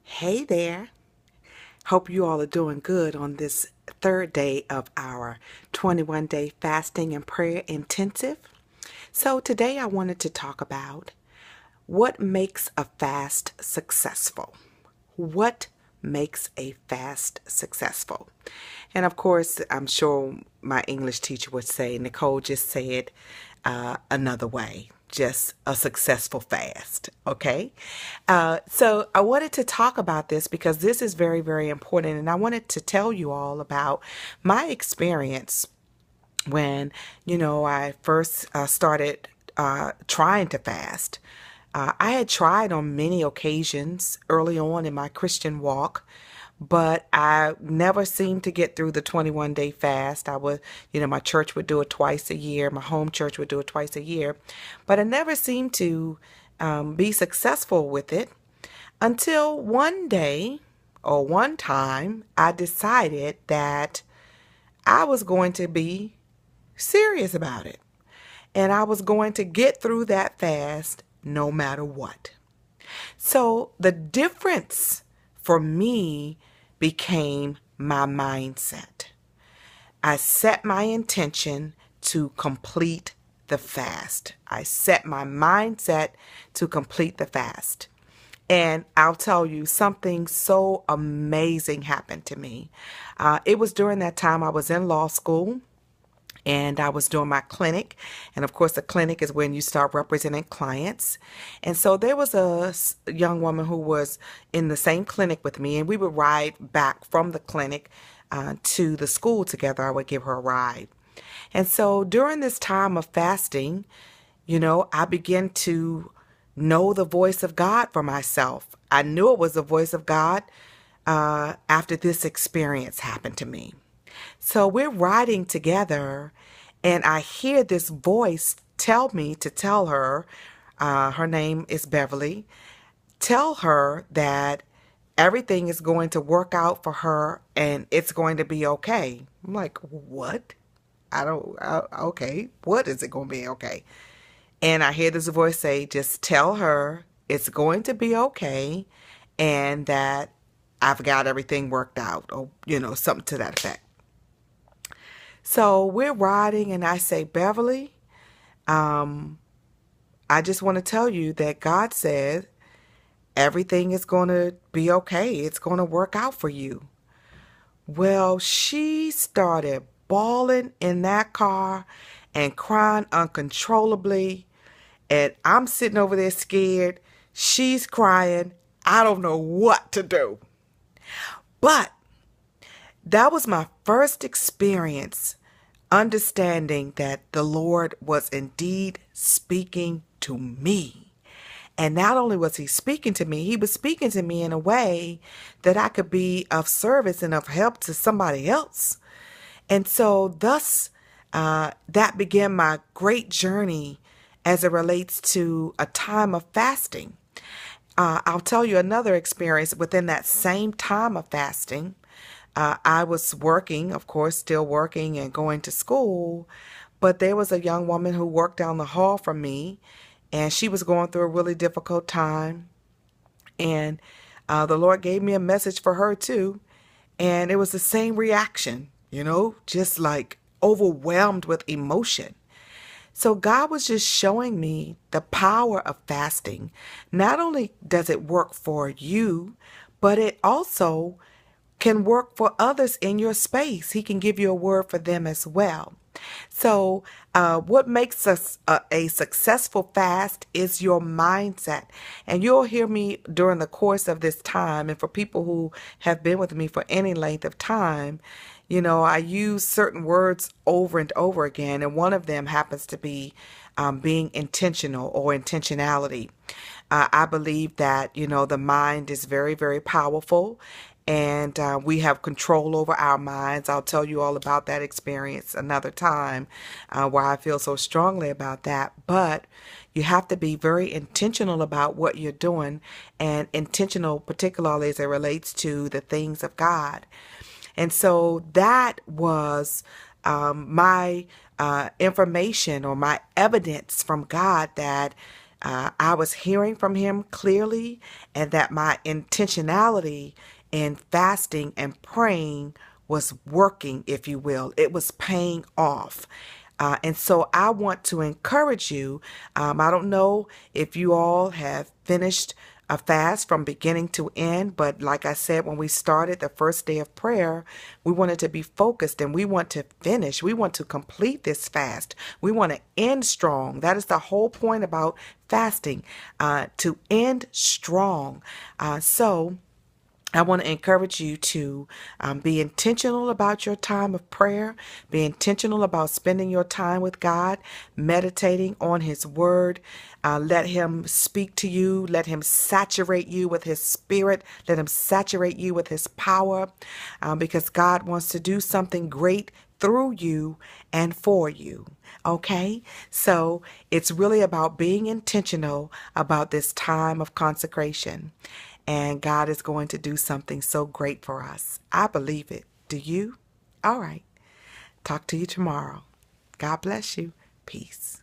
Hey there. Hope you all are doing good on this third day of our 21-day fasting and prayer intensive. So, today I wanted to talk about what makes a fast successful. What makes a fast successful? And of course, I'm sure my English teacher would say, Nicole, just say it another way. Just a successful fast. Okay. So I wanted to talk about this because this is very, very important. And I wanted to tell you all about my experience when, I first started trying to fast. I had tried on many occasions early on in my Christian walk, but I never seemed to get through the 21-day fast. I would, my church would do it twice a year. My home church would do it twice a year, but I never seemed to be successful with it until one day or one time I decided that I was going to be serious about it. And I was going to get through that fast no matter what. So the difference for me became my mindset. I set my intention to complete the fast. I set my mindset to complete the fast. And I'll tell you, something so amazing happened to me. It was during that time I was in law school and I was doing my clinic. And of course, the clinic is when you start representing clients. And so there was a young woman who was in the same clinic with me, and we would ride back from the clinic to the school together. I would give her a ride. And so during this time of fasting, I began to know the voice of God for myself. I knew it was the voice of God after this experience happened to me. So we're riding together, and I hear this voice tell me to tell her, her name is Beverly, tell her that everything is going to work out for her and it's going to be okay. I'm like, what? Okay, what is it going to be okay? And I hear this voice say, just tell her it's going to be okay and that I've got everything worked out, or, something to that effect. So we're riding, and I say, Beverly, I just want to tell you that God said everything is going to be okay. It's going to work out for you. Well, she started bawling in that car and crying uncontrollably. And I'm sitting over there scared. She's crying. I don't know what to do. But that was my first experience understanding that the Lord was indeed speaking to me. And not only was he speaking to me, he was speaking to me in a way that I could be of service and of help to somebody else. And so thus, that began my great journey as it relates to a time of fasting. I'll tell you another experience within that same time of fasting. I was working, of course, still working and going to school, but there was a young woman who worked down the hall from me, and she was going through a really difficult time. And the Lord gave me a message for her too. And it was the same reaction, just like overwhelmed with emotion. So God was just showing me the power of fasting. Not only does it work for you, but it also can work for others in your space. He can give you a word for them as well. So what makes us a successful fast is your mindset. And you'll hear me during the course of this time. And for people who have been with me for any length of time, I use certain words over and over again. And one of them happens to be being intentional or intentionality. I believe that, the mind is very, very powerful. And we have control over our minds. I'll tell you all about that experience another time, why I feel so strongly about that. But you have to be very intentional about what you're doing, and intentional particularly as it relates to the things of God. And so that was my information or my evidence from God that I was hearing from him clearly, and that my intentionality in fasting and praying was working, if you will. It was paying off. And so I want to encourage you. I don't know if you all have finished a fast from beginning to end, but like I said, when we started the first day of prayer, we wanted to be focused and we want to finish. We want to complete this fast. We want to end strong. That is the whole point about fasting, to end strong. So I want to encourage you to be intentional about your time of prayer. Be intentional about spending your time with God, meditating on His Word. Let Him speak to you. Let Him saturate you with His Spirit. Let Him saturate you with His power, because God wants to do something great through you and for you. Okay? So it's really about being intentional about this time of consecration. And God is going to do something so great for us. I believe it. Do you? All right. Talk to you tomorrow. God bless you. Peace.